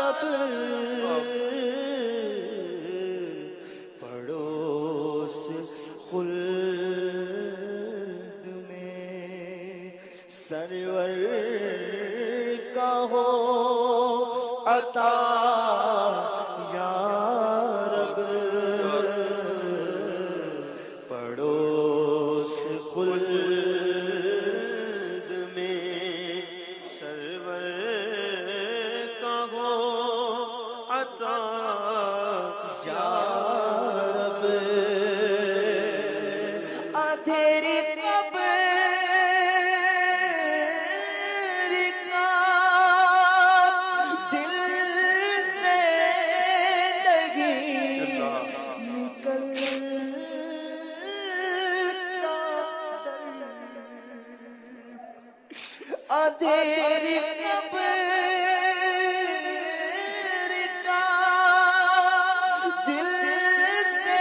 رب پڑوس خلد میں سرور کا ہو عطا یا رب پڑوس خلد میں سرور کا ہو عطا یا رب اندھیری اندھیری قبر کا دل سے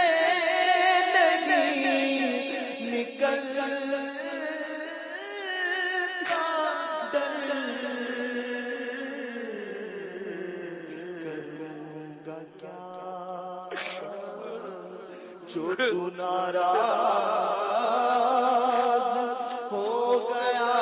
نہیں نکلتا ڈر کروں گا کیا جو تو ناراض ہو گیا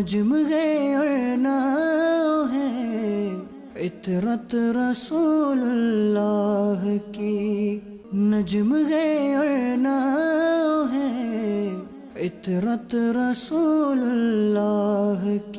نجم ہے اور ناؤ ہے عطرت رسول اللہ کی نجم ہے اور ناؤ ہے عطرت رسول اللہ کی